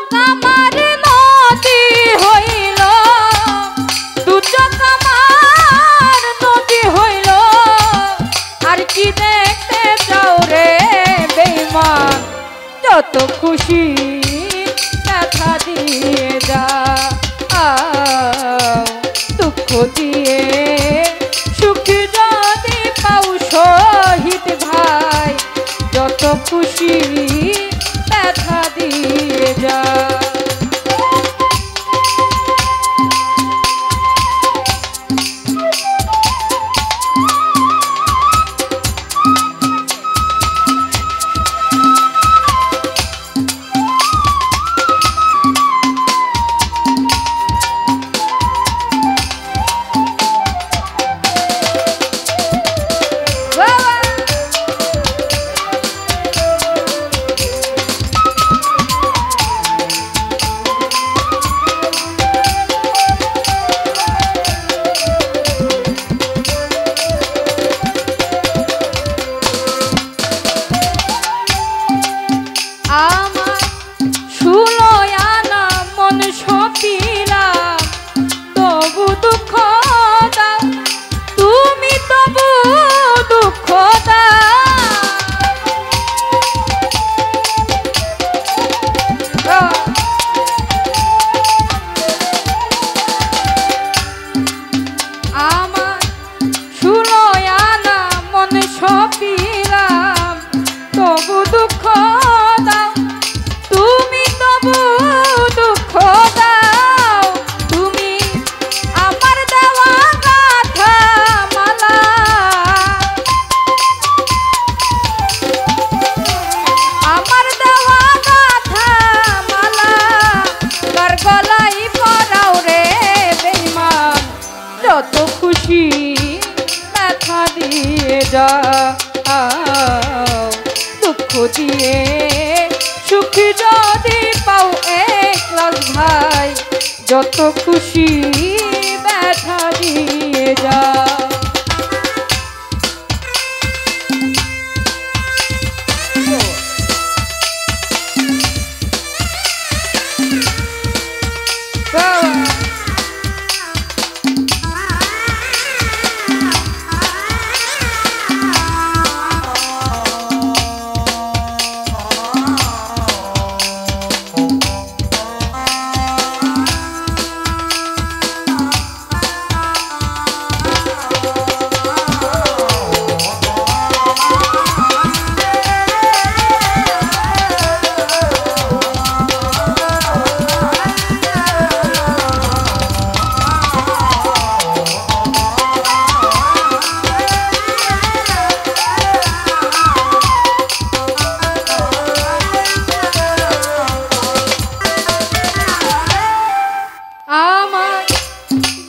চোখ আমার নদী হইল, দু চোখ আমার নদী হইল, আর কি দেখতে চাও রে বেঈমান, যত খুশি ব্যথা দিয়ে যা, দুঃখ দিয়ে সুখ যদি পাও শহীদ ভাই, যত খুশি ব্যথা দিয়ে যা। আমার সুলয়ানা মন সপিলাম, তবু দুঃখ দাও তুমি, তবু দুঃখ দাও। আমার সুলয়ানা মন সপিলাম, তবু দুঃখ দাও তুমি, তবু দুঃখ দাও। তুমি আমার দেওয়া গাথা মালা, আমার দেওয়া গাথা মালা কার গলায় পরাও রে বেঈমান, যত খুশি ব্যথা দিয়ে যাও, দুঃখ দিয়ে সুখ যদি পাও একলাস ভাই, যত খুশি ব্যথা দিয়ে যাও।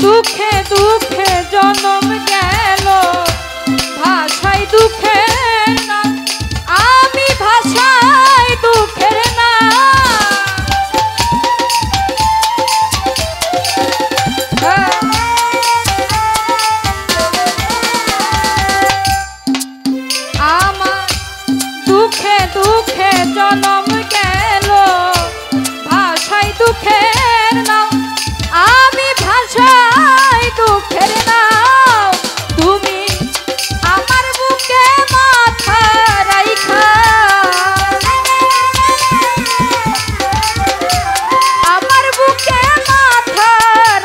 দুঃখে দুঃখে জনম গেল, ভাষায় দুঃখের না, আমি ভাষায় দুঃখের না। আমার দুঃখে দুঃখে জনম গেল, ভাষায় দুঃখের না, আমি ভাষায় দুঃখের নাও। তুমি আমার বুকে মাথা রাইখা, আমার বুকে মাথা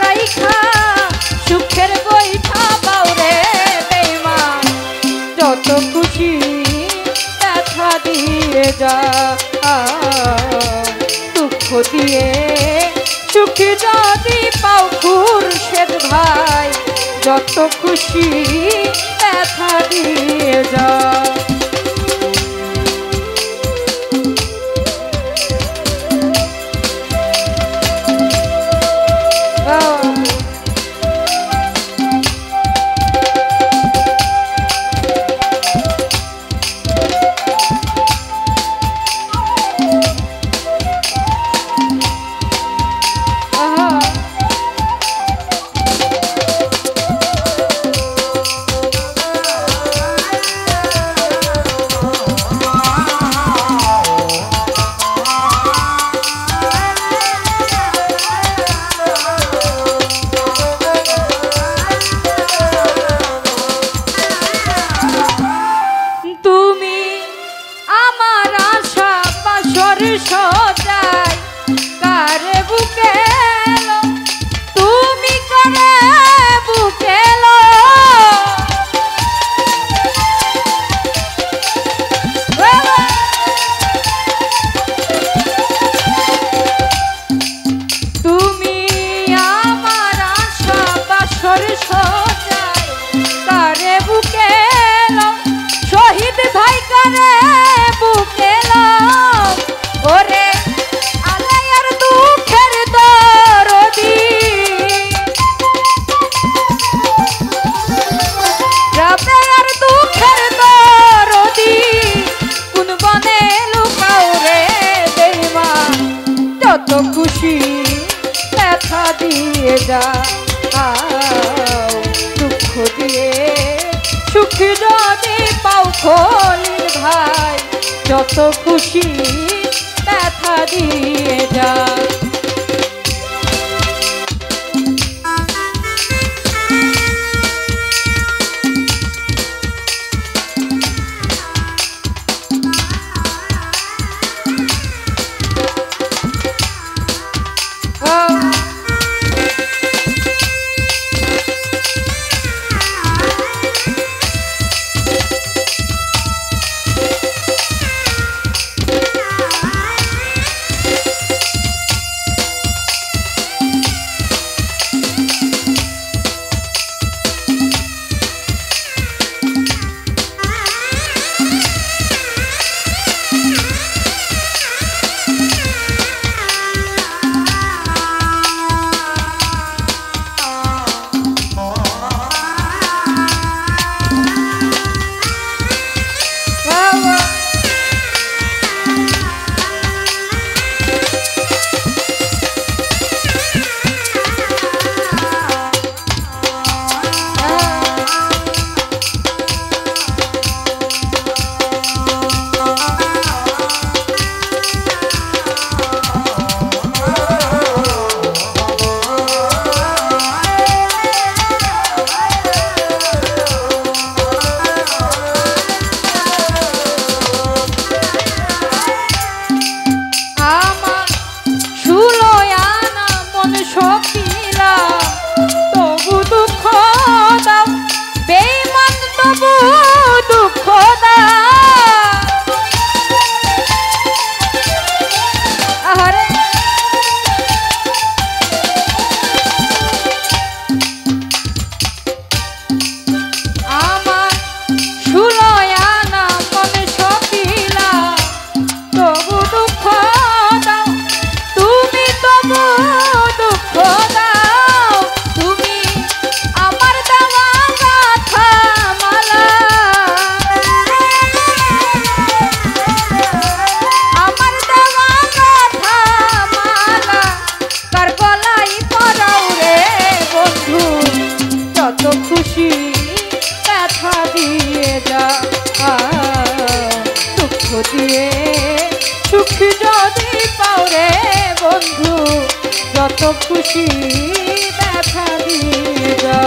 রাইখা সুখের বৈঠা পাও রে বেঈমান, যত খুশি ব্যথা দিয়ে যা, দুঃখ দিয়ে সুখ যদি পাও খুরশেদ ভাই, যত খুশি ব্যথা দিয়ে যা। করে বুকে লও ওরে আলায়ার দুঃখের দরদি রাবেয়ার দুঃখের দরদি কোন বনে লুকাও রে বেঈমান যত খুশি ব্যথা দিয়ে যা দুঃখ দিয়ে সুখ যদি পাও খলিল ভাই যত খুশি ব্যথা দিয়ে যা দিয়ে সুখ যদি পাও রে বন্ধু যত খুশি ব্যথা দিয়ে যা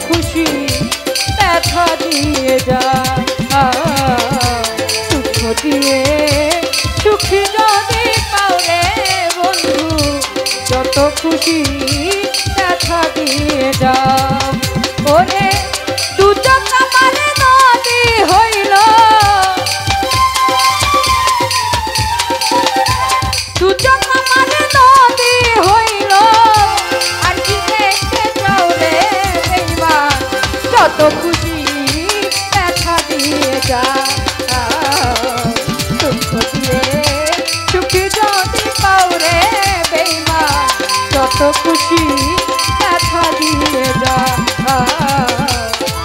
খুশি ব্যথা দিয়ে যা সুখ দিয়ে সুখী যদি পাও রে বন্ধু খুশি ব্যথা দিয়ে যাও। ওরে দুচোখ আমার নদী হইল, দুচোখ আমার নদী হইল, আর কি দেখতে চাও রে বেঈমান, যত খুশি ব্যথা দিয়ে যাও। দুঃখ দিয়ে সুখী যদি পাও রে বেঈমান, যত খুশি ব্যথা দিয়ে যাও।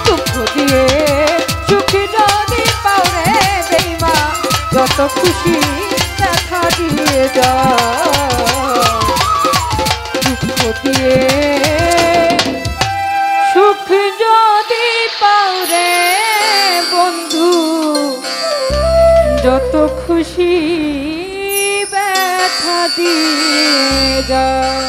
দুঃখ দিয়ে সুখী যদি পাও রে বেঈমান, যত খুশি ব্যথা দিয়ে যাও। দুঃখ দিয়ে সুখ যদি পাও রে বন্ধু, যত খুশি ব্যথা দিয়ে যাও।